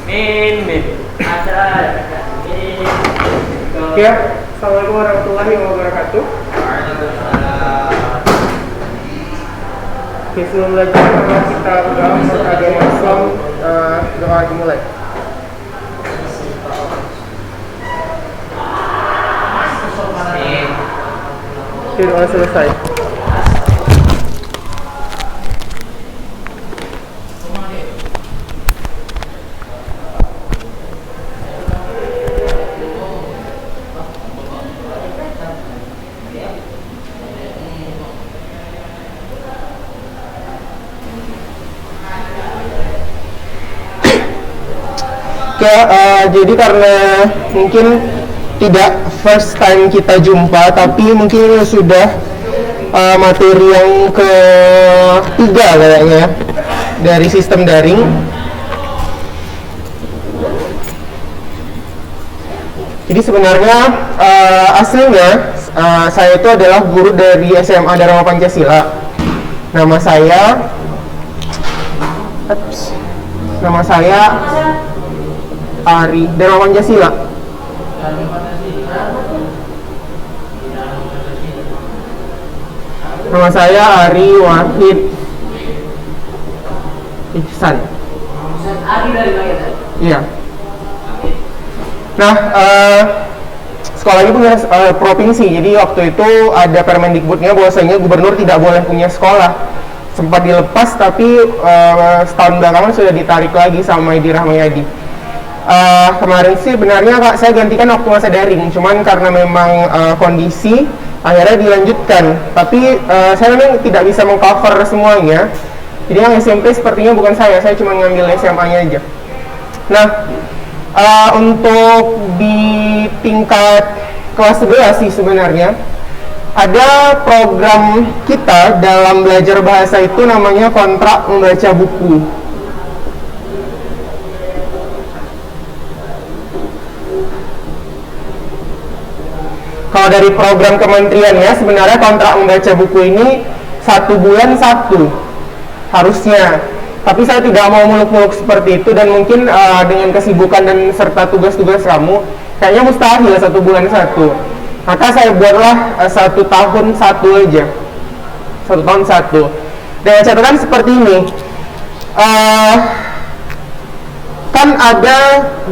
Min. Ada. Min. Ya, assalamualaikum warahmatullahi wabarakatuh. Oke, sebelum belajar karena kita udah agama Islam, doa dimulai. Oke, doa selesai. Jadi karena mungkin tidak first time kita jumpa, tapi mungkin sudah materi yang ketiga kayaknya dari sistem daring. Jadi sebenarnya aslinya saya itu adalah guru dari SMA Dharma Pancasila. Nama saya Ari Dharma Pancasila. Nama saya Ari Wahid Ihsan. Ari dari mana? Iya. Nah, sekolah ini punya provinsi. Jadi waktu itu ada Permendikbudnya bahwasanya gubernur tidak boleh punya sekolah. Sempat dilepas, tapi setahun belakangan sudah ditarik lagi sama Edi Rahmayadi. Kemarin sih benarnya Kak, saya gantikan waktu masa daring, cuman karena memang kondisi akhirnya dilanjutkan. Tapi saya memang tidak bisa mengcover semuanya. Jadi yang SMP sepertinya bukan saya cuma ngambil SMA-nya aja. Nah, untuk di tingkat kelas 11 sih sebenarnya ada program kita dalam belajar bahasa itu namanya kontrak membaca buku. Kalau dari program kementeriannya sebenarnya kontrak membaca buku ini 1 bulan 1 harusnya, tapi saya tidak mau muluk-muluk seperti itu dan mungkin dengan kesibukan dan serta tugas-tugas kamu kayaknya mustahil 1 bulan 1. Maka saya buatlah 1 tahun 1 aja, 1 tahun 1. Dan catatan seperti ini, kan ada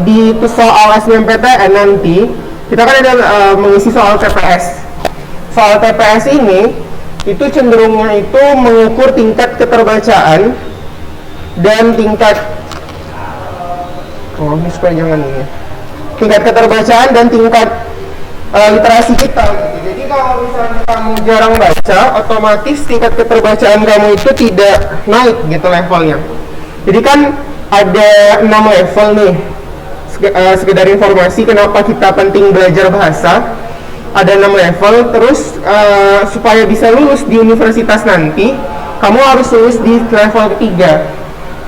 di soal SBMPTN nanti kita kan ada mengisi soal TPS. Soal TPS ini itu cenderungnya itu mengukur tingkat keterbacaan dan tingkat ini supaya jangan ini. Tingkat keterbacaan dan tingkat literasi kita gitu. Jadi kalau misalnya kamu jarang baca, otomatis tingkat keterbacaan kamu itu tidak naik gitu levelnya. Jadi kan ada 6 level nih. Sekedar informasi kenapa kita penting belajar bahasa. Ada 6 level, terus supaya bisa lulus di universitas nanti kamu harus lulus di level 3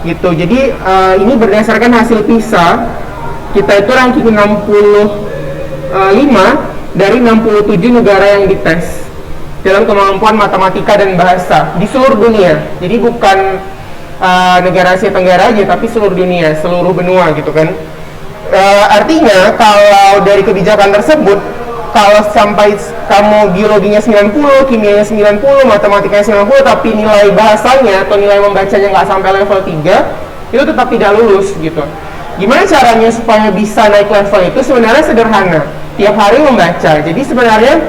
gitu. Jadi ini berdasarkan hasil PISA, kita itu ranking 65 dari 67 negara yang dites dalam kemampuan matematika dan bahasa di seluruh dunia. Jadi bukan negara Asia Tenggara aja, tapi seluruh dunia, seluruh benua gitu kan. Artinya kalau dari kebijakan tersebut, kalau sampai kamu biologinya 90, kimianya 90, matematikanya 90, tapi nilai bahasanya atau nilai membacanya nggak sampai level 3, itu tetap tidak lulus gitu. Gimana caranya supaya bisa naik level itu? Sebenarnya sederhana, tiap hari membaca. Jadi sebenarnya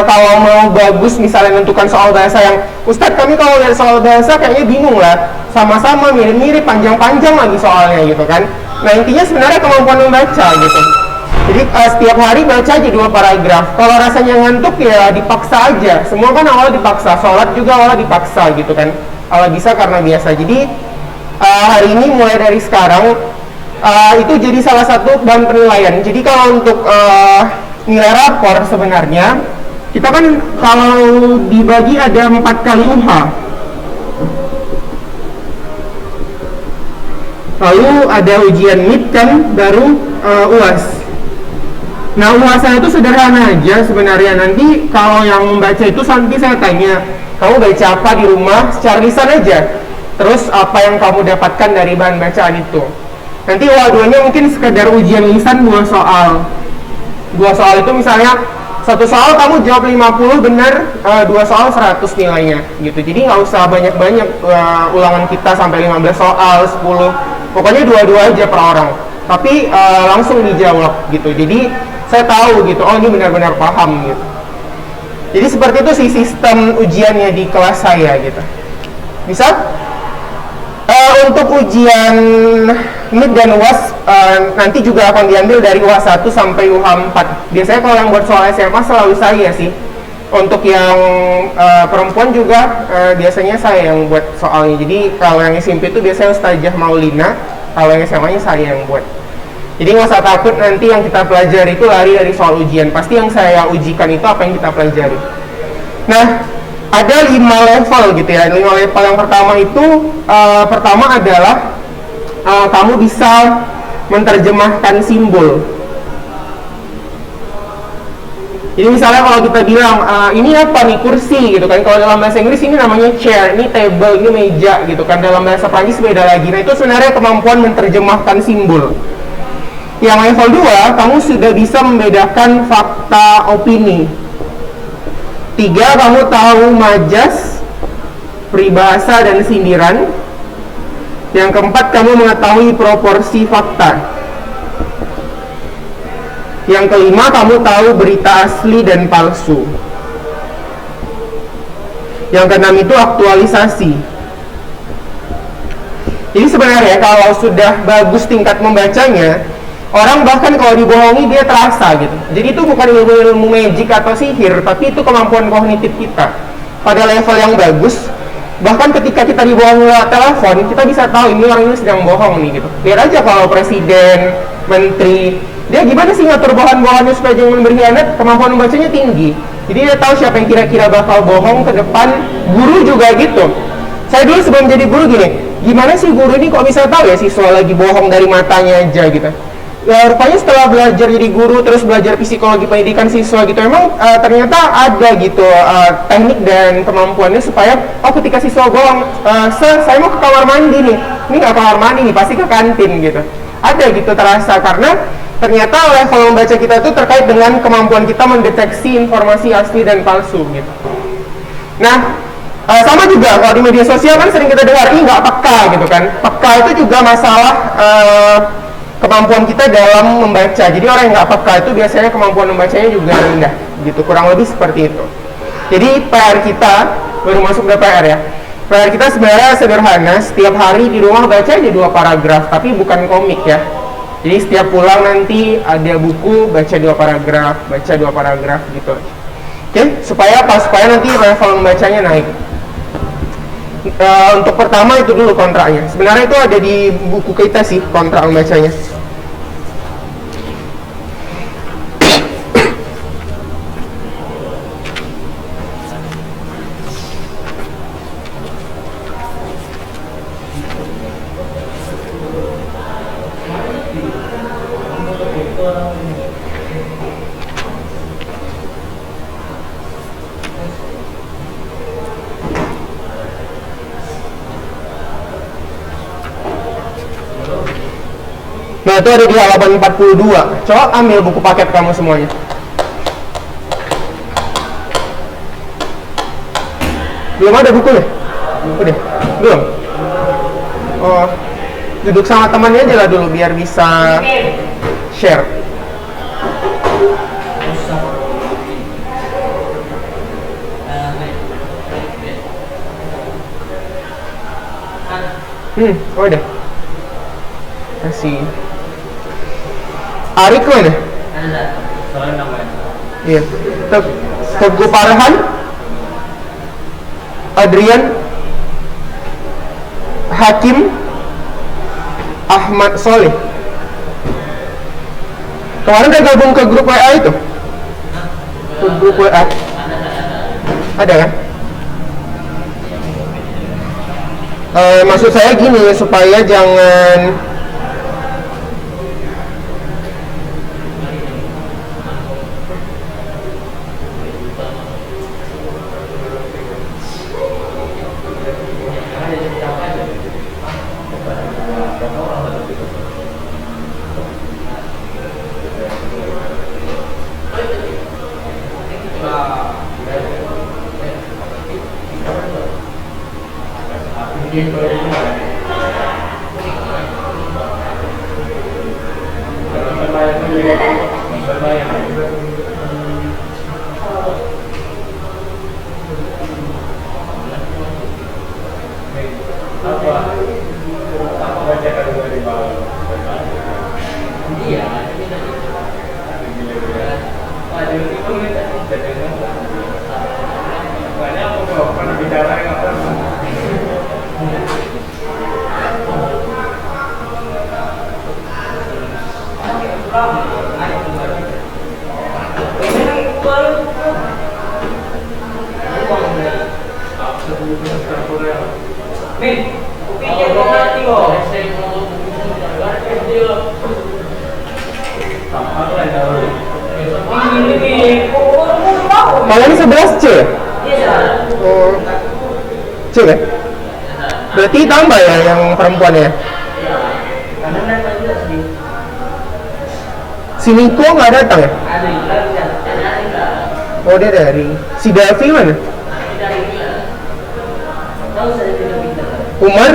kalau mau bagus misalnya menentukan soal bahasa yang Ustadz kami kalau lihat soal bahasa kayaknya bingung lah, sama-sama mirip-mirip, panjang-panjang lagi soalnya gitu kan. Nah intinya sebenarnya kemampuan membaca gitu. Jadi setiap hari baca aja 2 paragraf. Kalau rasanya ngantuk ya dipaksa aja. Semua kan awal dipaksa, sholat juga awal dipaksa gitu kan. Awal bisa karena biasa. Jadi hari ini mulai dari sekarang itu jadi salah satu bahan penilaian. Jadi kalau untuk nilai rapor sebenarnya kita kan kalau dibagi ada 4 kali UH. Lalu ada ujian mid kan, baru UAS. Nah UASnya itu sederhana aja sebenarnya. Nanti kalau yang membaca itu nanti saya tanya, kamu baca apa di rumah secara lisan aja. Terus apa yang kamu dapatkan dari bahan bacaan itu. Nanti UA2-nya mungkin sekedar ujian lisan 2 soal. 2 soal itu misalnya satu soal kamu jawab 50 benar, 2 soal 100 nilainya gitu. Jadi nggak usah banyak-banyak ulangan kita sampai 15 soal, 10. Pokoknya 2-2 aja per orang. Tapi langsung dijawab gitu. Jadi saya tahu gitu, oh ini benar-benar paham gitu. Jadi seperti itu sih sistem ujiannya di kelas saya gitu. Bisa? Untuk ujian MID dan UAS nanti juga akan diambil dari UAS 1 sampai UH 4. Biasanya kalau yang buat soal SMA selalu saya sih. Untuk yang perempuan juga biasanya saya yang buat soalnya. Jadi kalau yang SMP itu biasanya Ustazah Maulina, kalau yang SMA-nya saya yang buat. Jadi nggak usah takut nanti yang kita pelajari itu lari dari soal ujian. Pasti yang saya ujikan itu apa yang kita pelajari. Nah, ada 5 level gitu ya. 5 level yang pertama itu pertama adalah kamu bisa menerjemahkan simbol. Jadi misalnya kalau kita bilang ini apa nih, kursi gitu kan. Kalau dalam bahasa Inggris ini namanya chair, ini table, ini meja gitu kan. Dalam bahasa Prancis beda lagi. Nah, itu sebenarnya kemampuan menerjemahkan simbol. Yang level 2, kamu sudah bisa membedakan fakta opini. 3, kamu tahu majas, peribahasa, dan sindiran. Yang keempat, kamu mengetahui proporsi fakta. Yang kelima, kamu tahu berita asli dan palsu. Yang keenam itu aktualisasi. Jadi sebenarnya kalau sudah bagus tingkat membacanya, orang bahkan kalau dibohongi dia terasa gitu. Jadi itu bukan ilmu magic atau sihir, tapi itu kemampuan kognitif kita. Pada level yang bagus, bahkan ketika kita dibohongi lewat telepon, kita bisa tahu ini orang ini sedang bohong nih gitu. Lihat aja kalau presiden, menteri, dia gimana sih ngatur bohong-bohongnya supaya jangan berkhianat, kemampuan membacanya tinggi. Jadi dia tahu siapa yang kira-kira bakal bohong ke depan. Guru juga gitu. Saya dulu sebelum jadi guru gini, gimana sih guru ini kok bisa tahu ya siswa lagi bohong dari matanya aja gitu. Ya rupanya setelah belajar jadi guru, terus belajar psikologi pendidikan siswa gitu, emang ternyata ada gitu teknik dan kemampuannya supaya ketika siswa bohong, saya mau ke kamar mandi nih, ini nggak kamar mandi nih, pasti ke kantin gitu. Ada gitu terasa, karena ternyata level membaca kita itu terkait dengan kemampuan kita mendeteksi informasi asli dan palsu gitu. Nah, sama juga kalau di media sosial kan sering kita dengar, ini nggak peka gitu kan. Peka itu juga masalah kemampuan kita dalam membaca. Jadi orang yang nggak peka itu biasanya kemampuan membacanya juga rendah gitu, kurang lebih seperti itu. Jadi PR kita, baru masuk ke PR ya, PR kita sebenarnya sederhana. Setiap hari di rumah baca aja 2 paragraf, tapi bukan komik ya. Jadi setiap pulang nanti ada buku, baca 2 paragraf, baca 2 paragraf gitu. Oke, supaya apa? Supaya nanti level membacanya naik. Untuk pertama itu dulu kontraknya. Sebenarnya itu ada di buku kita sih, kontrak membacanya. Nah, itu ada di halaman 42. Coba ambil buku paket kamu semuanya. Belum ada bukunya? Udah? Belum? Oh, duduk sama temannya aja lah dulu biar bisa share. Udah. Kasih. Arik mana? Iya. Teguh Farhan, Adrian, Hakim, Ahmad Soleh. Kemarin udah gabung ke grup WA itu? Ke grup WA? Ada kan? Maksud saya gini, supaya jangan Kalau ini 11C ya? Oh, C ya? Berarti tambah ya yang perempuannya? Si Niko nggak datang ya? Oh dia dari. Si Davi mana? Umar?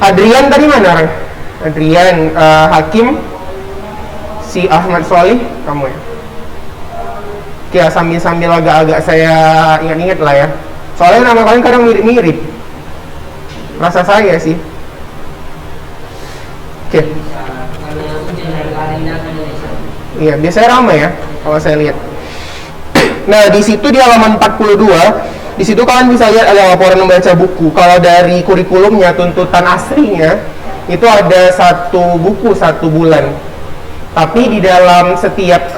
Adrian tadi mana orang? Adrian, Hakim, si Ahmad Solih, kamu ya? Oke, sambil agak-agak saya ingat-ingat lah ya. Soalnya nama kalian kadang mirip-mirip. Rasa saya sih. Oke. Iya, biasanya ramai ya kalau saya lihat. Nah, di situ di halaman 42, di situ kalian bisa lihat ada laporan membaca buku. Kalau dari kurikulumnya, tuntutan aslinya itu ada 1 buku 1 bulan. Tapi di dalam setiap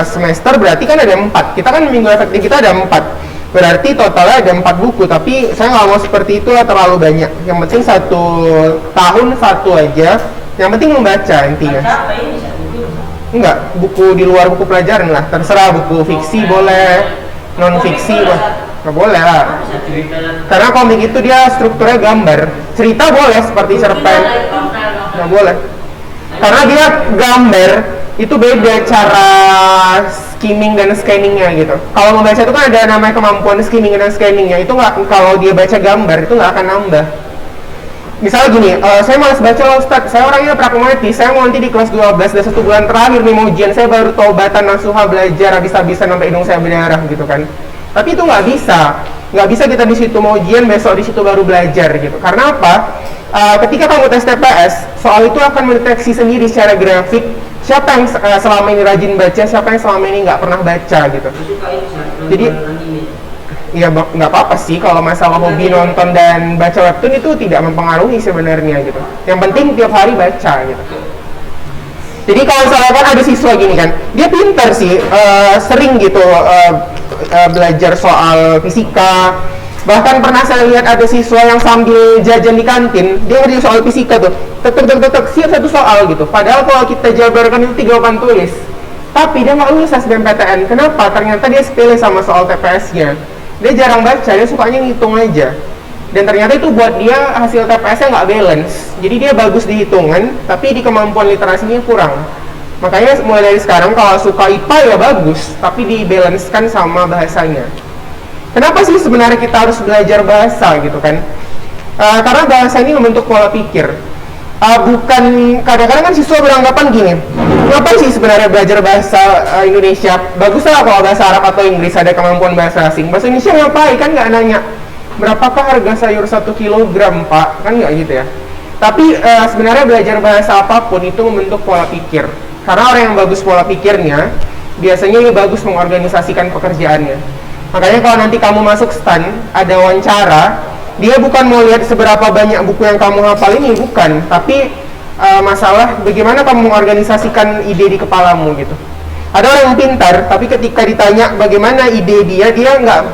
semester berarti kan ada 4. Kita kan minggu efektif kita ada 4. Berarti totalnya ada 4 buku. Tapi saya nggak mau seperti itu lah, terlalu banyak. Yang penting 1 tahun 1 aja. Yang penting membaca intinya. Enggak, buku di luar buku pelajaran lah. Terserah, buku fiksi boleh, non fiksi nggak boleh lah. Karena komik itu dia strukturnya gambar. Cerita boleh seperti cerpen, nggak boleh. Karena dia gambar itu beda cara skimming dan scanningnya gitu. Kalau membaca itu kan ada namanya kemampuan skimming dan scanningnya. Itu nggak, kalau dia baca gambar itu nggak akan nambah. Misalnya gini, saya malas baca loh Ustadz, saya orangnya pragmatis, saya mau nanti di kelas 12 dan 1 bulan terakhir nih mau ujian, saya baru taubatan nasuha belajar habis-habisan sampai hidung saya berdarah gitu kan. Tapi itu nggak bisa kita di situ mau ujian, besok di situ baru belajar gitu. Karena apa? Ketika kamu tes TPS, soal itu akan mendeteksi sendiri secara grafik siapa yang selama ini rajin baca, siapa yang selama ini nggak pernah baca gitu. Jadi ya nggak apa-apa sih kalau masalah hobi nonton dan baca webtoon itu tidak mempengaruhi sebenarnya gitu. Yang penting tiap hari baca gitu. Jadi kalau misalnya kan ada siswa gini kan, dia pintar sih, sering gitu belajar soal fisika. Bahkan pernah saya lihat ada siswa yang sambil jajan di kantin, dia ngerjain soal fisika tuh, tek siap 1 soal gitu. Padahal kalau kita jabarkan itu 3 papan tulis, tapi dia nggak lulus SBMPTN. Kenapa? Ternyata dia sepele sama soal TPS-nya. Dia jarang baca, dia sukanya ngitung aja. Dan ternyata itu buat dia hasil TPS-nya nggak balance. Jadi dia bagus di hitungan, tapi di kemampuan literasinya kurang. Makanya mulai dari sekarang kalau suka IPA ya bagus, tapi dibalancekan sama bahasanya. Kenapa sih sebenarnya kita harus belajar bahasa gitu kan? Karena bahasa ini membentuk pola pikir. Bukan, kadang-kadang kan siswa beranggapan gini, ngapain sih sebenarnya belajar bahasa Indonesia? Baguslah kalau bahasa Arab atau Inggris ada kemampuan bahasa asing. Bahasa Indonesia ngapain? Kan nggak nanya berapakah harga sayur 1 kilogram pak? Kan nggak gitu ya. Tapi sebenarnya belajar bahasa apapun itu membentuk pola pikir. Karena orang yang bagus pola pikirnya, biasanya dia bagus mengorganisasikan pekerjaannya. Makanya kalau nanti kamu masuk STAN, ada wawancara, dia bukan mau lihat seberapa banyak buku yang kamu hafal ini, bukan. Tapi masalah bagaimana kamu mengorganisasikan ide di kepalamu gitu. Ada orang yang pintar, tapi ketika ditanya bagaimana ide dia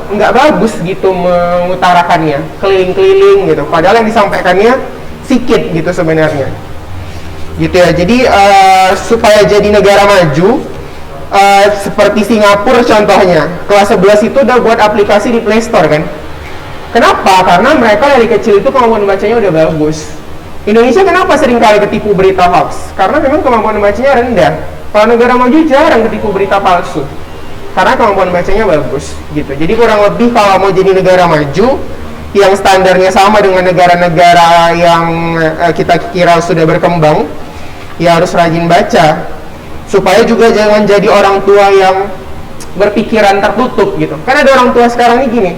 nggak bagus gitu mengutarakannya, keliling-keliling gitu. Padahal yang disampaikannya sedikit gitu sebenarnya. Gitu ya. Jadi supaya jadi negara maju, seperti Singapura contohnya, kelas 11 itu udah buat aplikasi di Play Store kan. Kenapa? Karena mereka dari kecil itu kemampuan bacanya udah bagus. Indonesia kenapa sering kali ketipu berita hoax? Karena memang kemampuan bacanya rendah. Kalau negara maju jarang ketipu berita palsu, karena kemampuan bacanya bagus gitu. Jadi kurang lebih kalau mau jadi negara maju yang standarnya sama dengan negara-negara yang kita kira sudah berkembang, ya harus rajin baca. Supaya juga jangan jadi orang tua yang berpikiran tertutup gitu. Kan ada orang tua sekarang ini gini,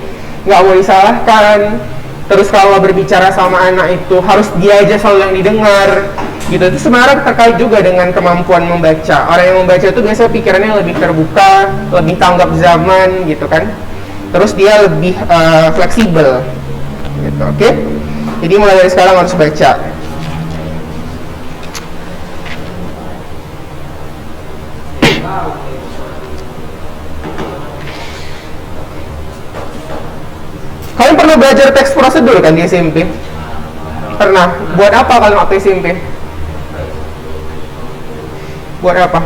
nggak mau disalahkan, terus kalau berbicara sama anak itu harus dia aja selalu yang didengar gitu. Itu sebenarnya terkait juga dengan kemampuan membaca. Orang yang membaca itu biasanya pikirannya lebih terbuka, lebih tanggap zaman gitu kan, terus dia lebih fleksibel gitu. Oke? Jadi mulai dari sekarang harus baca. Kalian pernah belajar teks prosedur kan di SMP? Pernah. Buat apa kalian waktu SMP? Buat apa?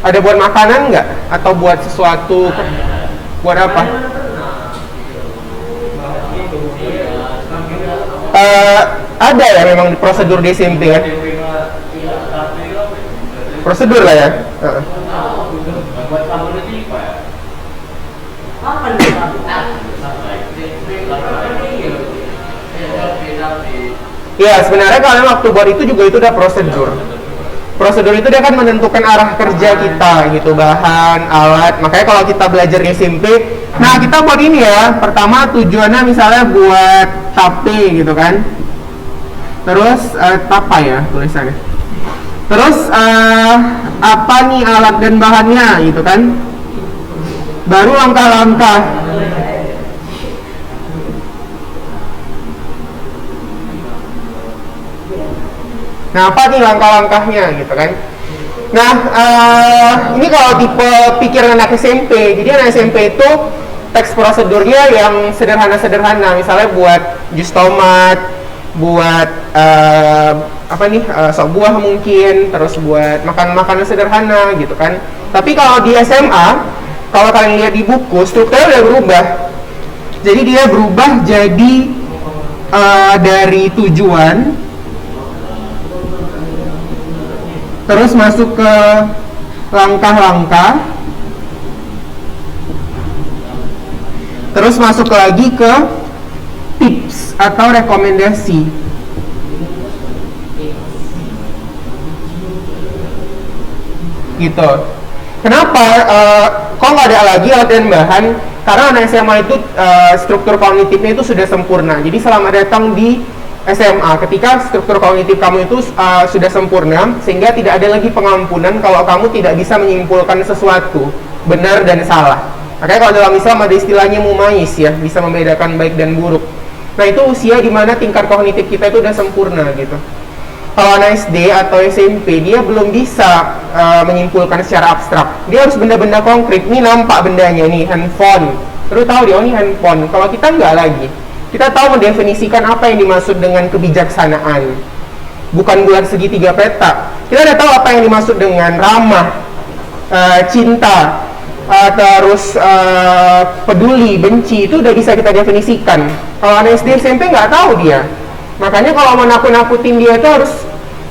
Ada buat makanan nggak? Atau buat sesuatu? Buat apa? Ada ya memang prosedur di SMP kan? Prosedur lah ya. Ya sebenarnya kalian waktu buat itu juga itu udah prosedur. Prosedur itu dia kan menentukan arah kerja kita gitu, bahan, alat. Makanya kalau kita belajar di SMP, nah kita buat ini ya. Pertama tujuannya misalnya buat tape gitu kan. Terus tapa ya tulisannya. Terus apa nih alat dan bahannya gitu kan. Baru langkah-langkah. Nah, apa nih langkah-langkahnya gitu kan? Nah, ini kalau tipe pikiran anak SMP. Jadi anak SMP itu teks prosedurnya yang sederhana-sederhana. Misalnya buat jus tomat, buat sop buah mungkin, terus buat makan-makanan sederhana gitu kan. Tapi kalau di SMA, kalau kalian lihat di buku, strukturnya udah berubah. Jadi dia berubah jadi dari tujuan, terus masuk ke langkah-langkah, terus masuk lagi ke tips atau rekomendasi. Gitu. Kenapa? Kok nggak ada lagi alat dan bahan? Karena anak SMA itu struktur kognitifnya itu sudah sempurna. Jadi selamat datang di SMA, ketika struktur kognitif kamu itu sudah sempurna, sehingga tidak ada lagi pengampunan kalau kamu tidak bisa menyimpulkan sesuatu benar dan salah. Makanya kalau dalam Islam ada istilahnya mumayyiz ya, bisa membedakan baik dan buruk. Nah itu usia dimana tingkat kognitif kita itu udah sempurna gitu. Kalau anak SD atau SMP dia belum bisa menyimpulkan secara abstrak. Dia harus benda-benda konkret. Ini nampak bendanya nih, handphone. Terus tahu dia, oh ini handphone. Kalau kita nggak lagi. Kita tahu mendefinisikan apa yang dimaksud dengan kebijaksanaan. Bukan bulan segitiga peta. Kita udah tahu apa yang dimaksud dengan ramah, cinta, terus peduli, benci. Itu udah bisa kita definisikan. Kalau anak SD SMP nggak tahu dia. Makanya kalau mau nakut-nakutin dia itu harus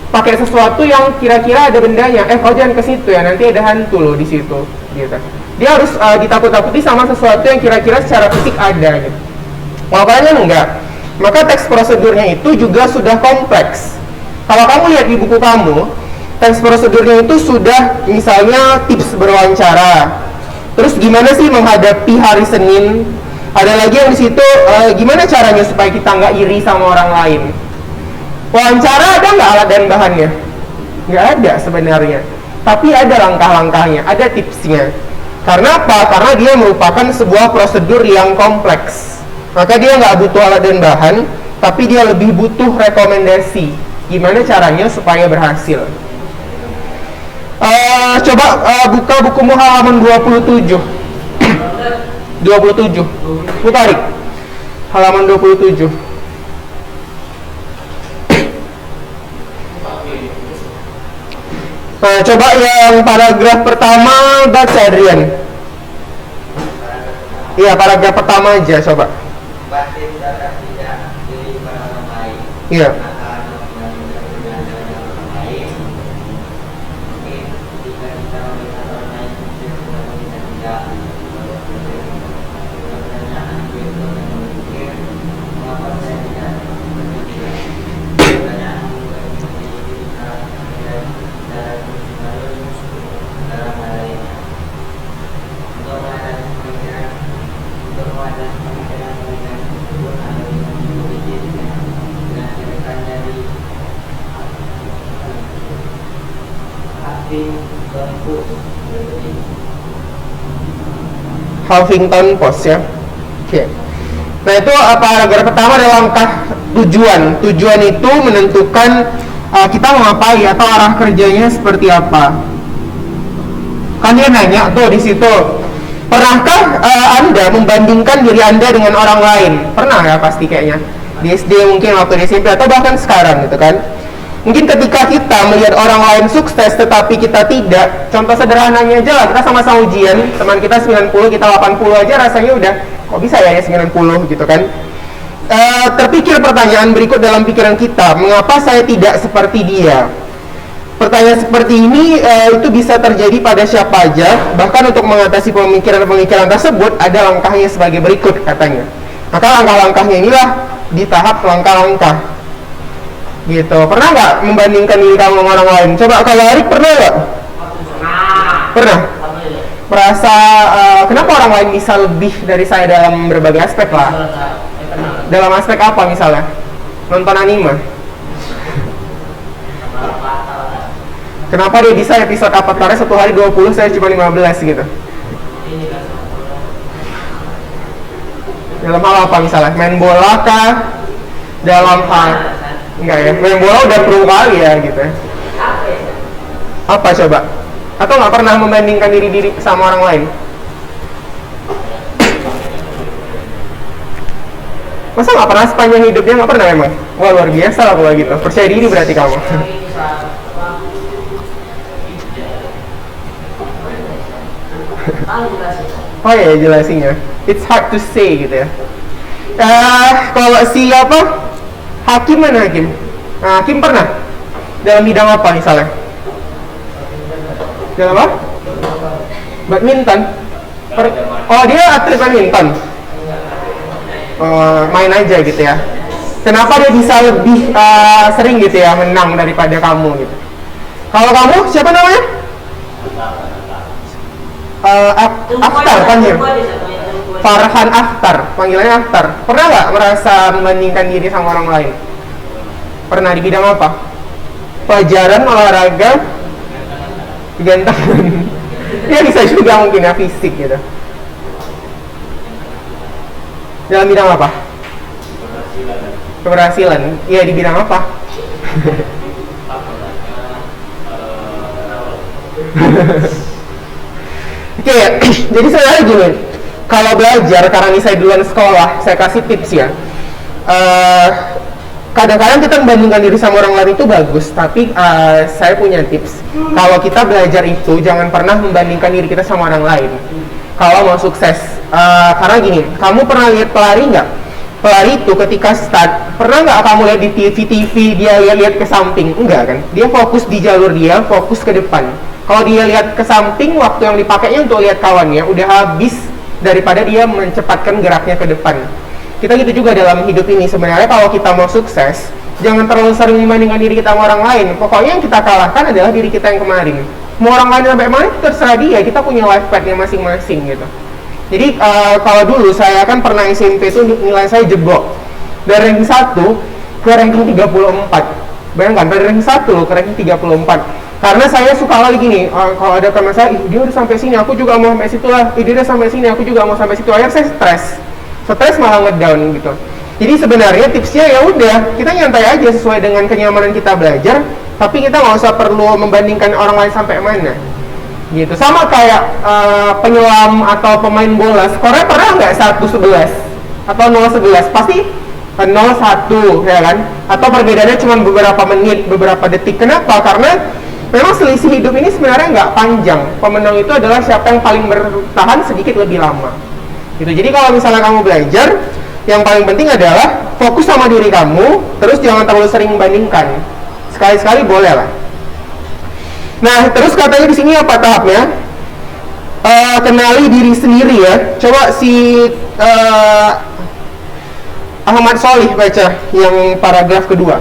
pakai sesuatu yang kira-kira ada bendanya. Kau jangan ke situ ya, nanti ada hantu loh di situ. Gitu. Dia harus ditakut-takuti sama sesuatu yang kira-kira secara fisik ada. Gitu. Kalau kalian enggak, maka teks prosedurnya itu juga sudah kompleks. Kalau kamu lihat di buku kamu, teks prosedurnya itu sudah misalnya tips berwawancara. Terus gimana sih menghadapi hari Senin? Ada lagi yang di situ gimana caranya supaya kita nggak iri sama orang lain. Wawancara ada nggak alat dan bahannya? Nggak ada sebenarnya. Tapi ada langkah-langkahnya, ada tipsnya. Karena apa? Karena dia merupakan sebuah prosedur yang kompleks. Maka dia nggak butuh alat dan bahan, tapi dia lebih butuh rekomendasi. Gimana caranya supaya berhasil? Coba buka bukumu halaman 27. 27. Tarik. Halaman 27. Nah, coba yang paragraf pertama baca Adrian. Iya, paragraf pertama aja coba. Iya. Huffington Post ya. Oke. Nah itu paragraf pertama adalah langkah tujuan. Tujuan itu menentukan kita mau ngapain atau arah kerjanya seperti apa. Kan dia nanya tuh di situ, pernahkah Anda membandingkan diri Anda dengan orang lain? Pernah ya pasti kayaknya. Di SD mungkin waktu di SMP atau bahkan sekarang gitu kan. Mungkin ketika kita melihat orang lain sukses tetapi kita tidak, contoh sederhananya aja lah, kita sama-sama ujian, teman kita 90, kita 80 aja rasanya udah, kok bisa ya 90 gitu kan. Terpikir pertanyaan berikut dalam pikiran kita, mengapa saya tidak seperti dia? Pertanyaan seperti ini itu bisa terjadi pada siapa aja, bahkan untuk mengatasi pemikiran-pemikiran tersebut ada langkahnya sebagai berikut katanya. Maka langkah-langkahnya inilah di tahap langkah-langkah. Gitu. Pernah nggak membandingkan diri kamu sama orang lain? Coba kalau Arik pernah nggak? Pernah? Merasa kenapa orang lain bisa lebih dari saya dalam berbagai aspek lah? Dalam aspek apa misalnya? Nonton anime? Kenapa dia bisa episode Avatar 1 hari 20, saya cuma 15 gitu? Dalam hal apa misalnya? Main bola kah? Dalam hal enggak ya, main bola udah pro kali ya gitu. Apa coba? Atau nggak pernah membandingkan diri sama orang lain? Masa nggak pernah sepanjang hidupnya nggak pernah emang? Wah luar biasa lah kalau gitu. Percaya diri berarti kamu. Oh ya jelasinnya. It's hard to say gitu ya. Kalau siapa? Hakim mana Hakim? Nah, Hakim pernah? Dalam bidang apa misalnya? Dalam apa? Badminton? Oh dia atlet badminton? Main aja gitu ya. Kenapa dia bisa lebih sering gitu ya menang daripada kamu gitu? Kalau kamu siapa namanya? Akhtar kan ya? Farhan Akhtar, panggilannya Akhtar. Pernah nggak merasa membandingkan diri sama orang lain? Pernah di bidang apa? Pelajaran, olahraga, kegantengan. Ya bisa juga mungkin ya fisik gitu. Dalam bidang apa? Keberhasilan. Iya di bidang apa? Oke, jadi saya gini. Kalau belajar, karena ini saya duluan sekolah, saya kasih tips ya. Kadang-kadang kita membandingkan diri sama orang lain itu bagus, tapi saya punya tips. Kalau kita belajar itu, jangan pernah membandingkan diri kita sama orang lain. Kalau mau sukses, karena gini, kamu pernah lihat pelari nggak? Pelari itu ketika start, pernah nggak kamu lihat di TV dia lihat ke samping? Enggak kan? Dia fokus di jalur dia, fokus ke depan. Kalau dia lihat ke samping, waktu yang dipakainya untuk lihat kawannya udah habis daripada dia mencepatkan geraknya ke depan. Kita gitu juga dalam hidup ini. Sebenarnya kalau kita mau sukses, jangan terlalu sering membandingkan diri kita sama orang lain. Pokoknya yang kita kalahkan adalah diri kita yang kemarin. Mau orang lain sampai mana terserah dia, kita punya life path-nya masing-masing gitu. Jadi kalau dulu saya kan pernah SMP itu nilai saya jeblok. Dari ranking 1 ke ranking 34. Bayangkan dari ranking 1 loh ke ranking 34. Karena saya suka lagi gini, kalau ada teman saya, dia udah sampai sini, aku juga mau sampai situ lah. Dia udah sampai sini, aku juga mau sampai situ. Akhirnya saya stres malah ngedown gitu. Jadi sebenarnya tipsnya ya udah, kita nyantai aja sesuai dengan kenyamanan kita belajar, tapi kita nggak usah perlu membandingkan orang lain sampai mana. Gitu. Sama kayak penyelam atau pemain bola, skornya pernah nggak 1-11 atau 0-11? Pasti 0-1 ya kan? Atau perbedaannya cuma beberapa menit, beberapa detik. Kenapa? Karena memang selisih hidup ini sebenarnya nggak panjang. Pemenang itu adalah siapa yang paling bertahan sedikit lebih lama. Gitu. Jadi kalau misalnya kamu belajar, yang paling penting adalah fokus sama diri kamu, terus jangan terlalu sering membandingkan. Sekali-sekali boleh lah. Nah, terus katanya di sini apa tahapnya? Kenali diri sendiri ya. Coba si Ahmad Sholih baca yang paragraf kedua.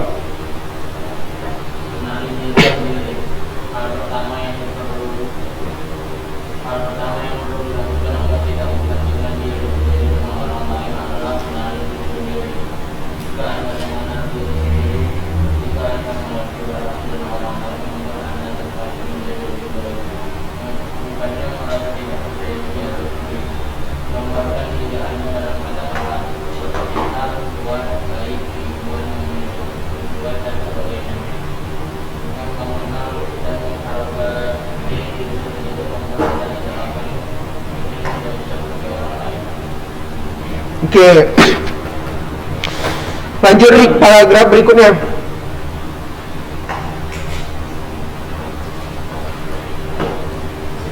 Oke. Lanjut Rick, paragraf berikutnya.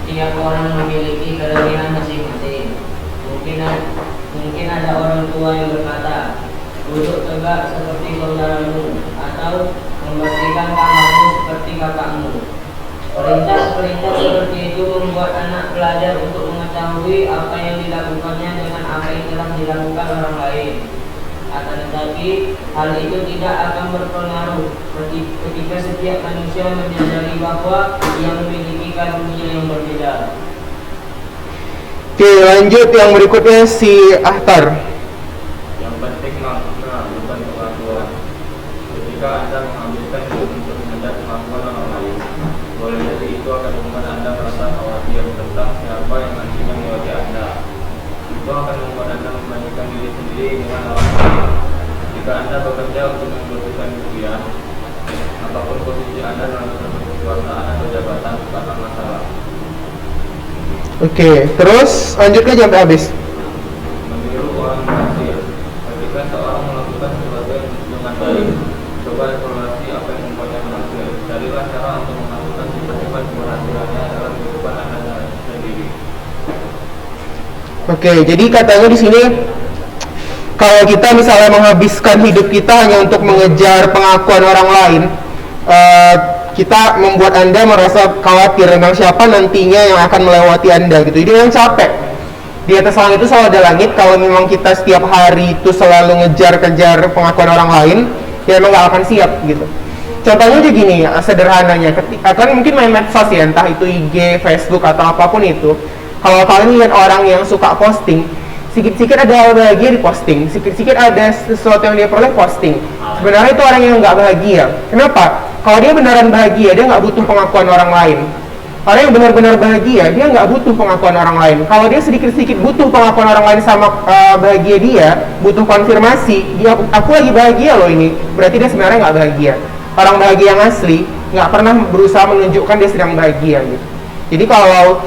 Setiap orang memiliki kelebihan masing-masing. Mungkin ada orang tua yang berkata, duduk tegak seperti saudaramu, atau membersihkan kamarmu seperti kakakmu. Perintah-perintah seperti itu membuat anak belajar untuk mengetahui apa yang dilakukannya dengan apa yang telah dilakukan orang lain. Akan tetapi, hal itu tidak akan berpengaruh ketika setiap manusia menyadari bahwa ia memiliki karunia yang berbeda. Oke, lanjut yang berikutnya si Ahtar. Yang penting makna bukan pengakuan. Ketika Anda menghabiskan hidup untuk mengejar pengakuan orang lain, boleh jadi itu akan membuat Anda merasa khawatir tentang siapa yang nantinya mewakili Anda. Itu akan membuat Anda membandingkan diri sendiri dengan orang lain. Jika Anda bekerja untuk membutuhkan kemudian, apapun posisi Anda dalam suatu kekuasaan atau jabatan bukanlah masalah. Oke, terus lanjutkan sampai habis. Meniru orang berhasil. Ketika seorang melakukan sesuatu dengan baik, coba evaluasi apa yang membuatnya berhasil. Carilah cara untuk melakukan sifat-sifat keberhasilannya dalam kehidupan Anda sendiri. Oke, jadi katanya di sini kalau kita misalnya menghabiskan hidup kita hanya untuk mengejar pengakuan orang lain, kita membuat Anda merasa khawatir tentang siapa nantinya yang akan melewati Anda gitu. Jadi yang capek. Di atas langit itu selalu ada langit. Kalau memang kita setiap hari itu selalu ngejar-kejar pengakuan orang lain, ya memang gak akan siap gitu. Contohnya aja gini ya, sederhananya. Kan mungkin main medsos ya, entah itu IG, Facebook atau apapun itu. Kalau kalian lihat orang yang suka posting, sikit-sikit ada hal bahagia di posting, sikit-sikit ada sesuatu yang dia peroleh posting. Sebenarnya itu orang yang nggak bahagia. Kenapa? Kalau dia beneran bahagia, dia nggak butuh pengakuan orang lain. Orang yang benar-benar bahagia, dia nggak butuh pengakuan orang lain. Kalau dia sedikit-sedikit butuh pengakuan orang lain sama bahagia dia, butuh konfirmasi, aku lagi bahagia loh ini, berarti dia sebenarnya nggak bahagia. Orang bahagia yang asli nggak pernah berusaha menunjukkan dia sedang bahagia gitu. Jadi kalau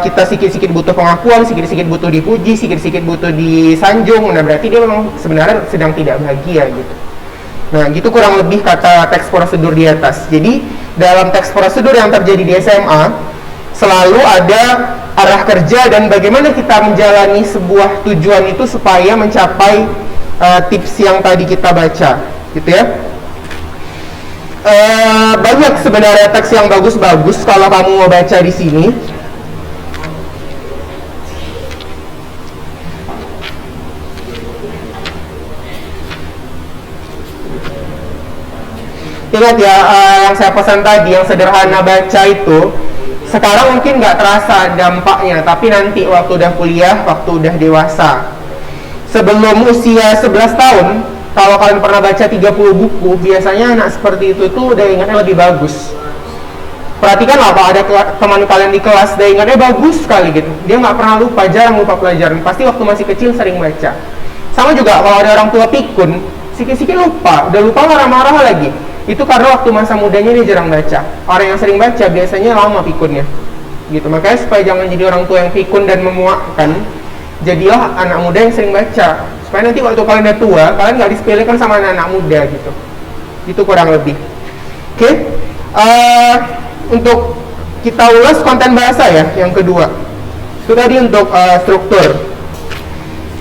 kita sikit-sikit butuh pengakuan, sikit-sikit butuh dipuji, sikit-sikit butuh disanjung, nah berarti dia memang sebenarnya sedang tidak bahagia gitu. Nah, gitu kurang lebih kata teks prosedur di atas. Jadi, dalam teks prosedur yang terjadi di SMA, selalu ada arah kerja dan bagaimana kita menjalani sebuah tujuan itu supaya mencapai tips yang tadi kita baca, gitu ya. Banyak sebenarnya teks yang bagus-bagus kalau kamu mau baca di sini. Ingat ya, yang saya pesan tadi, yang sederhana baca itu sekarang mungkin nggak terasa dampaknya, tapi nanti waktu udah kuliah, waktu udah dewasa, sebelum usia 11 tahun, kalau kalian pernah baca 30 buku, biasanya anak seperti itu tuh udah ingatnya lebih bagus. Perhatikan lah, kalau ada teman kalian di kelas dia ingatnya bagus sekali gitu, dia nggak pernah lupa, jarang lupa pelajaran, pasti waktu masih kecil sering baca. Sama juga kalau ada orang tua pikun, sikit-sikit lupa, udah lupa marah-marah lagi. Itu karena waktu masa mudanya dia jarang baca. Orang yang sering baca biasanya lama pikunnya gitu. Makanya supaya jangan jadi orang tua yang pikun dan memuakkan, jadilah anak muda yang sering baca, supaya nanti waktu kalian udah tua, kalian nggak disepelekan sama anak-anak muda gitu. Itu kurang lebih. Oke. Untuk kita ulas konten bahasa ya, yang kedua. Itu tadi untuk struktur.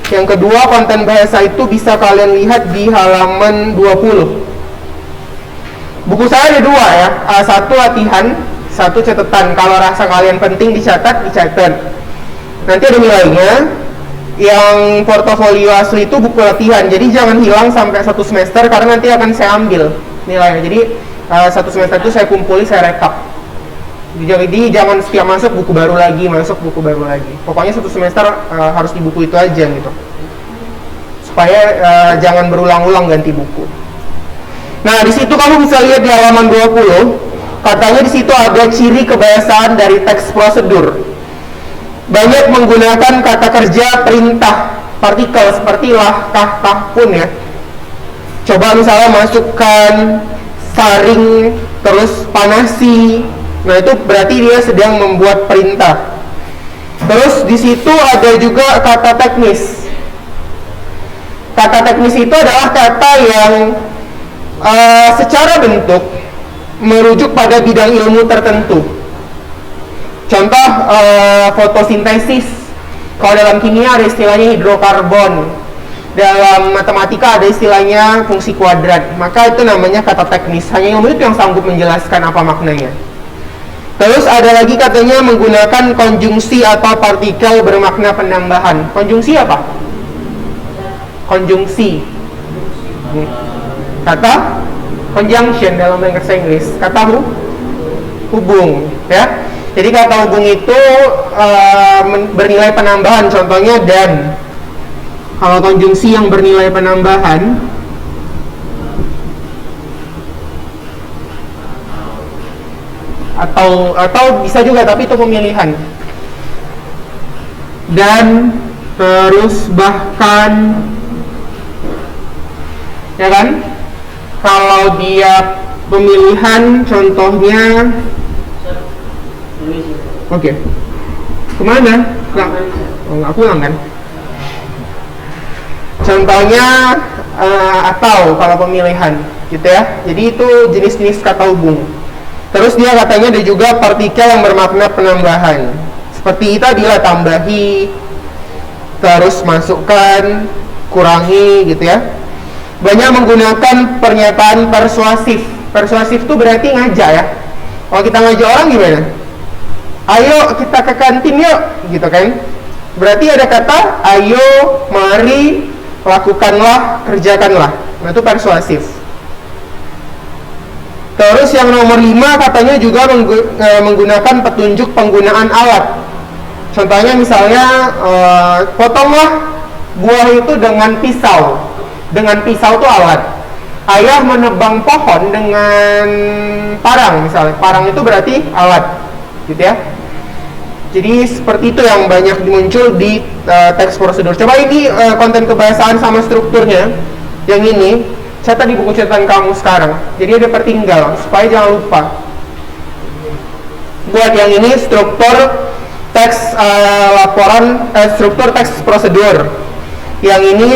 Yang kedua, konten bahasa itu bisa kalian lihat di halaman 20. Buku saya ada dua ya, satu latihan, satu catatan. Kalau rasa kalian penting dicatat. Nanti ada nilainya. Yang portofolio asli itu buku latihan, jadi jangan hilang sampai satu semester karena nanti akan saya ambil nilainya. Jadi satu semester itu saya kumpuli, saya rekap. Jadi jangan setiap masuk buku baru lagi, Pokoknya satu semester harus di buku itu aja gitu. Supaya jangan berulang-ulang ganti buku. Nah, di situ kamu bisa lihat di halaman 20, katanya di situ ada ciri kebahasaan dari teks prosedur. Banyak menggunakan kata kerja perintah, partikel seperti lah, kah, tah, pun ya. Coba misalnya masukkan, saring, terus panasi. Nah, itu berarti dia sedang membuat perintah. Terus di situ ada juga kata teknis. Kata teknis itu adalah kata yang secara bentuk merujuk pada bidang ilmu tertentu. Contoh fotosintesis. Kalau dalam kimia ada istilahnya hidrokarbon. Dalam matematika ada istilahnya fungsi kuadrat. Maka itu namanya kata teknis. Hanya ilmu itu yang sanggup menjelaskan apa maknanya. Terus ada lagi katanya menggunakan konjungsi atau partikel bermakna penambahan. Konjungsi apa? Konjungsi. Kata conjunction dalam bahasa Inggris. Kata hubung, ya. Jadi kata hubung itu bernilai penambahan. Contohnya dan. Kalau konjungsi yang bernilai penambahan atau bisa juga, tapi itu pemilihan. Dan terus bahkan, ya kan? Kalau dia pemilihan, contohnya, oke. Kemana? Nggak pulang kan? Contohnya atau kalau pemilihan, gitu ya. Jadi itu jenis-jenis kata hubung. Terus dia katanya ada juga partikel yang bermakna penambahan. Seperti tadi lah, tambahi, terus masukkan, kurangi, gitu ya. Banyak menggunakan pernyataan persuasif. Persuasif itu berarti ngajak ya. Kalau kita ngajak orang gimana? Ayo kita ke kantin yuk, gitu kan. Berarti ada kata ayo, mari, lakukanlah, kerjakanlah. Nah, itu persuasif. Terus yang nomor 5 katanya juga menggunakan petunjuk penggunaan alat. Contohnya misalnya potonglah buah itu dengan pisau. Dengan pisau itu alat. Ayah menebang pohon dengan parang misalnya. Parang itu berarti alat, gitu ya. Jadi seperti itu yang banyak muncul di teks prosedur. Coba ini konten kebahasaan sama strukturnya. Yang ini catat di buku catatan kamu sekarang. Jadi ada pertinggal supaya jangan lupa. Buat yang ini struktur teks laporan, struktur teks prosedur. Yang ini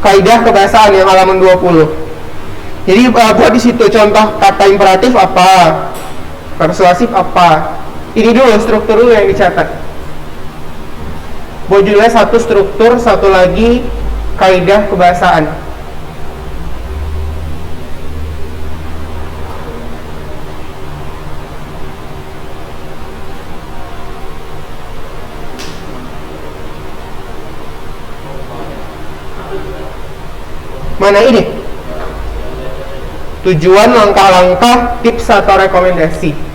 kaidah kebahasaan yang halaman 20. Jadi buat di situ contoh kata imperatif apa, persuasif apa. Ini dulu struktur dulu yang dicatat. Buat judulnya satu struktur, satu lagi kaidah kebahasaan. Mana ini? Tujuan, langkah-langkah, tips atau rekomendasi.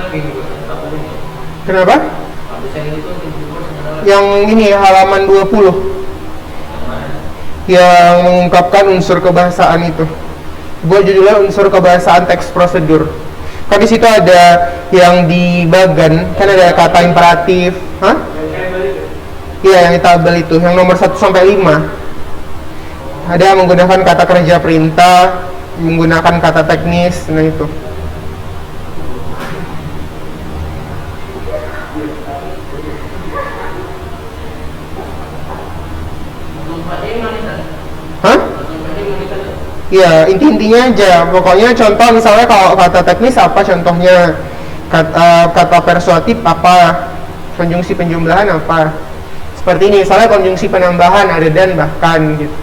Apa ini? Kenapa? Habis yang itu sebenarnya Yang ini halaman 20 yang mana? yang mengungkapkan unsur kebahasaan itu. Gua judulnya unsur kebahasaan teks prosedur. Kan di situ ada yang di bagan, kan ada kata imperatif. Hah? Iya, yang di tabel itu, yang nomor 1 sampai 5. Ada menggunakan kata kerja perintah, menggunakan kata teknis, nah itu. Hah? Ya, inti-intinya aja. Pokoknya contoh misalnya kalau kata teknis apa contohnya? Kata persuatif apa? Konjungsi penjumlahan apa? Seperti ini, misalnya konjungsi penambahan ada dan bahkan gitu.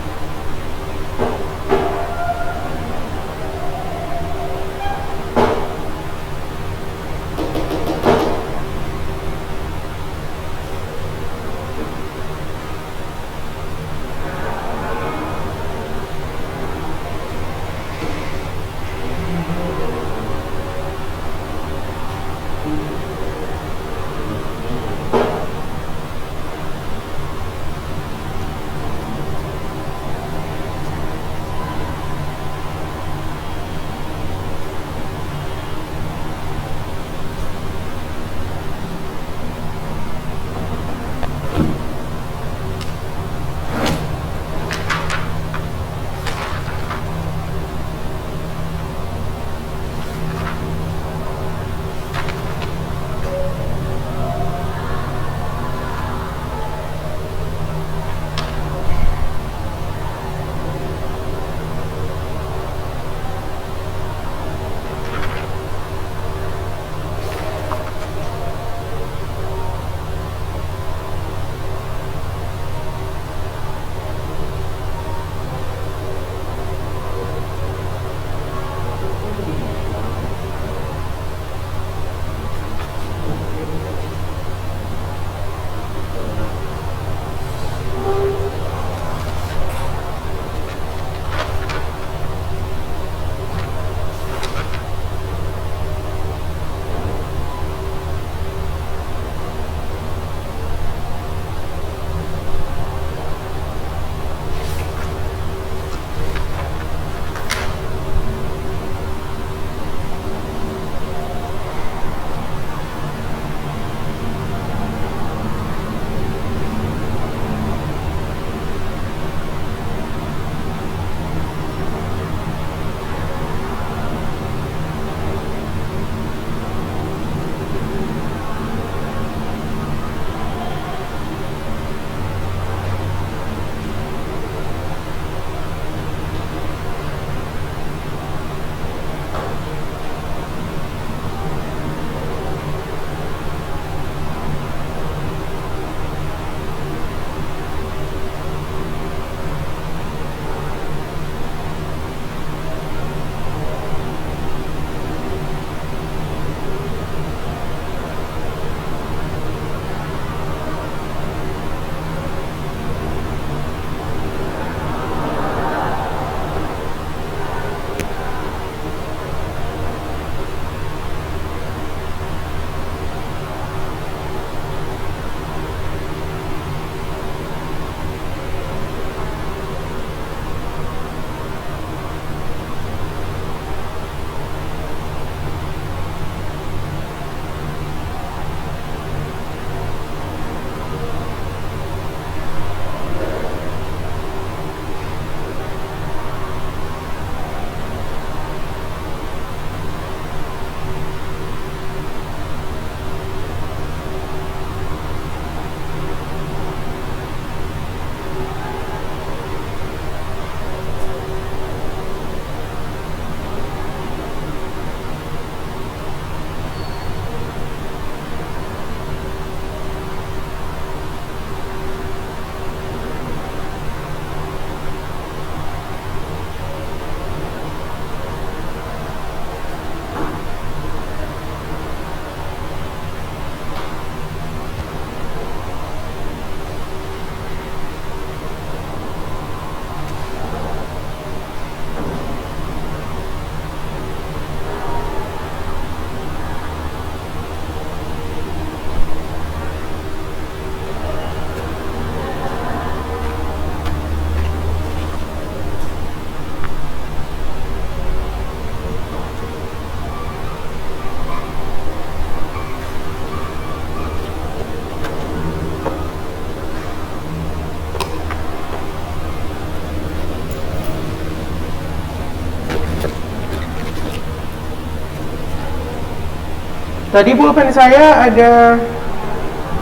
Tadi pulpen saya ada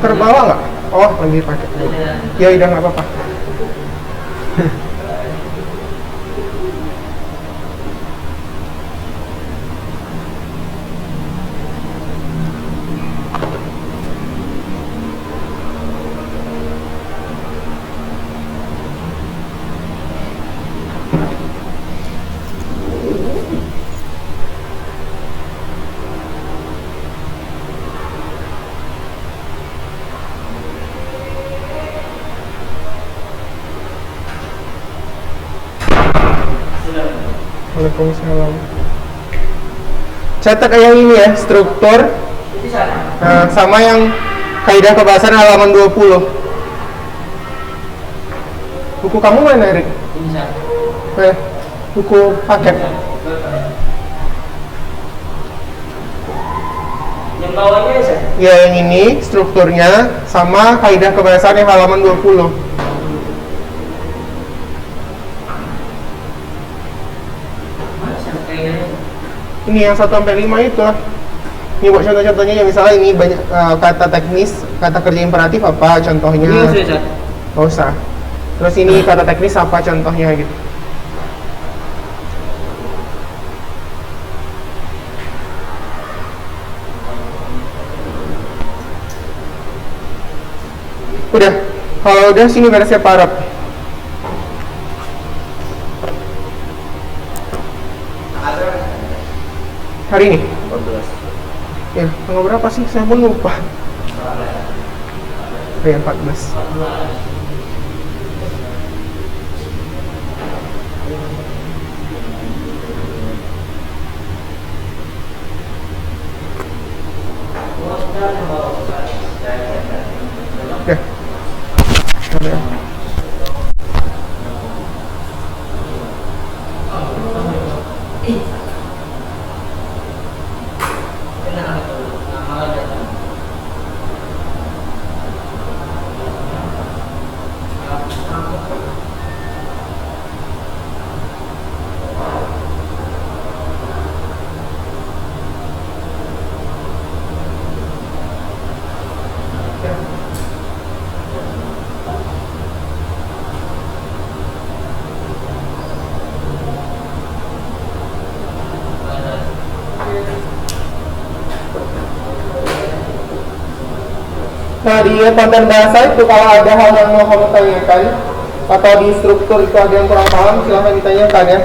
terbawa nggak? Oh, lagi pakai. Ya udah nggak apa-apa. Waalaikumsalam. Catat yang ini ya, struktur. Nah, sama yang kaidah kebahasan halaman 20. Buku kamu mana, Erik? Buku paket. Yang bawahnya ya? Ya, yang ini strukturnya sama kaidah kebahasan yang halaman 20. Ini yang 1 sampai 5 itu. Ini buat contoh-contohnya ya, misalnya ini banyak kata teknis, kata kerja imperatif apa contohnya. Ini usah. Nggak usah. Terus ini kata teknis apa contohnya gitu. Udah. Kalau udah sini beres separat. Hari ini? 14. Ya, tanggal berapa sih? Saya pun lupa. Ya, 14. Ya. Ada. Nah, di konten bahasa itu kalau ada hal yang mau kamu tanyakan atau di struktur itu ada yang kurang paham, silahkan ditanyakan ya.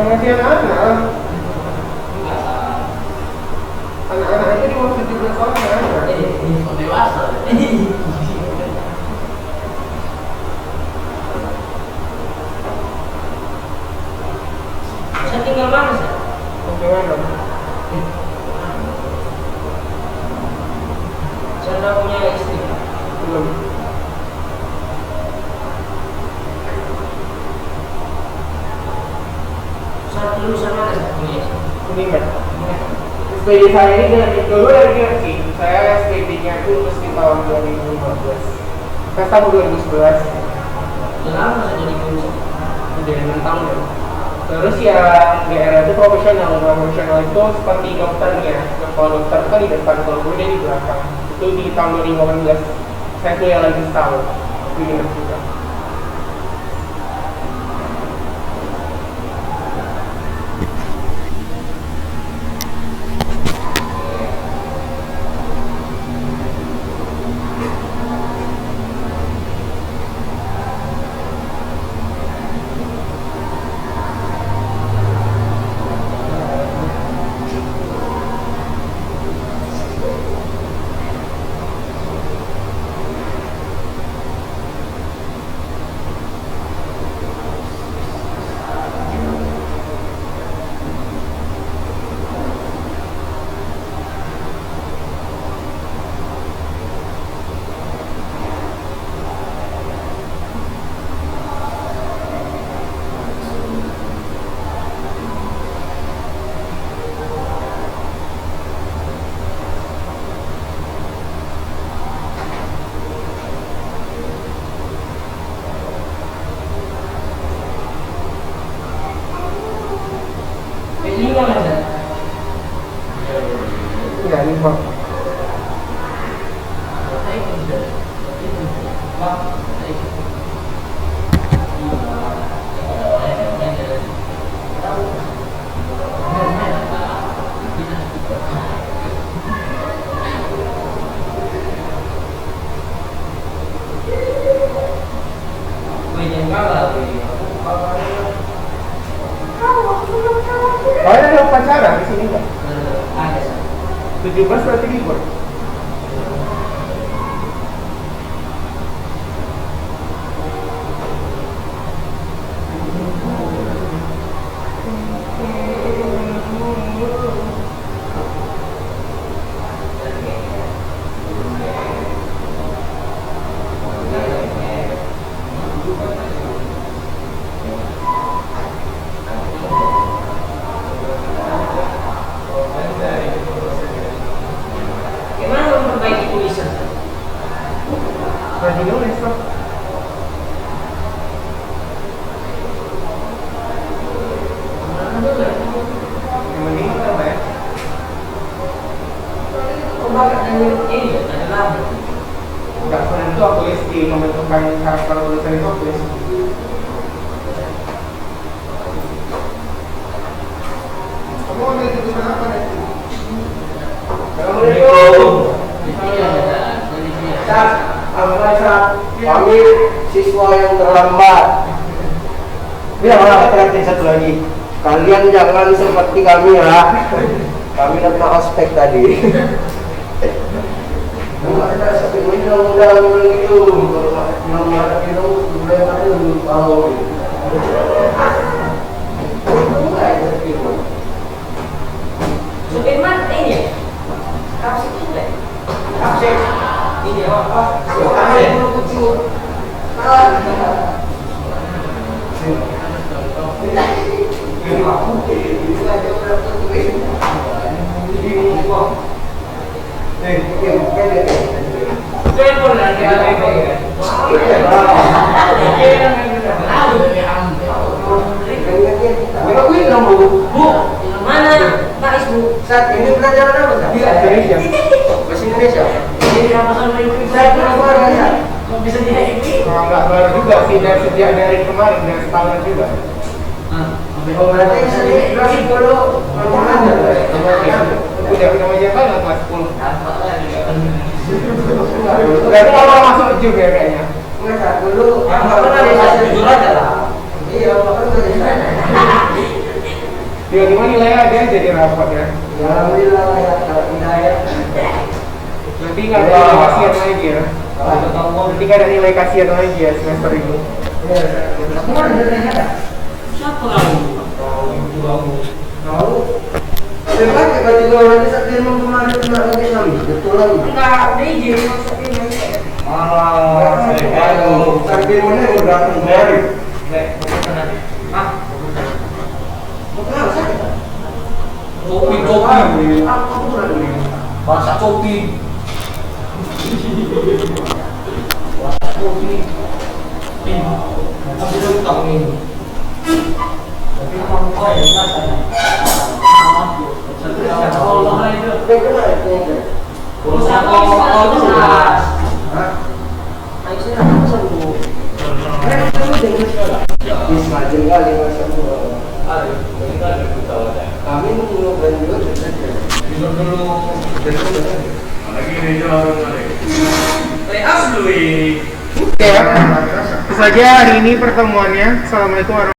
Masih anak-anak. Anak-anak aja di bawah 17 tahun ya. Dewasa. Saya tinggal mana sih? Oke, mana? Saya udah punya istri. Belum. Saya lulusan mana sih? Punya istri. Unimed. SPD saya ini dengan dulu dari sih. Saya SPD-nya itu lulus di tahun 2015. Saya tahun 2011. Kenapa saya jadi lulusan? Udah 6 tahun ya. Terus ya daerah itu profesional. Profesional itu seperti dokternya. Nah, kalau dokter kan di depan, kalau gue di belakang. Itu di tahun 2018. Saya kuliah lagi setahun di Unimed juga. yang ada. Ya, ini Pak. Oh, ada upacara di sini Pak. Ada sih. 17 berarti libur. Gimana memperbaiki tulisan? Rajin nulis Pak. Yang penting kita Pak ya. Ini ada lama. Enggak penentu aku tulis di pembentukan karakter tulisan itu aku tulis. Kamu mau nulis tulisan apa nanti? Assalamualaikum. Ustaz, kami siswa yang terlambat. Biar orang perhatian satu lagi. Kalian jangan seperti kami ya. Kami dapat ospek tadi. Enggak ada sampai undang-undang itu. Kalau ada itu boleh ada dulu tahu. Sudirman ini ya? Kapsik juga. Kapsek. Ini apa? Telepon lagi ada itu ya. Bu, mana Pak Isbu? Saat ini pelajaran apa? Bahasa Indonesia. Bahasa Indonesia. Ini apa sama itu? Saya pernah ya. Kok bisa dihack? Oh, enggak baru juga sih dari sejak dari kemarin dari setahun juga. Oh, berarti saya lagi dulu pelajaran. Udah aja kan kelas 10. Apa lagi? Berarti kalau masuk juga kayaknya. Enggak dulu. Apa pernah bisa jujur aja lah. Iya, makanya dari sana. Ya gimana nilainya ada jadi rapat ya. Ya alhamdulillah ya, hidayah. Nanti nggak ada nilai kasihan lagi ya. Nanti nggak ada nilai kasihan lagi ya semester ini. Siapa kamu? Tahu? Sebab baju gaul di saat dia kemarin lagi kami, betul lagi. Enggak, udah izin masukin aja. Sambil mana udah datang dari. Ah, Bukan saya. kopi. Aku pernah beli. Bahasa kopi. Tapi lu tahu ini. Tapi kamu kok ya enggak sana. Allah itu. Urusan kau itu jelas. Hah? Ayo sih apa sembuh. Bisa kali masa kami menunggu juga Dulu. Lagi ini jalan lagi. Asli. Oke ya. Itu saja hari ini pertemuannya. Assalamualaikum warahmatullahi wabarakatuh.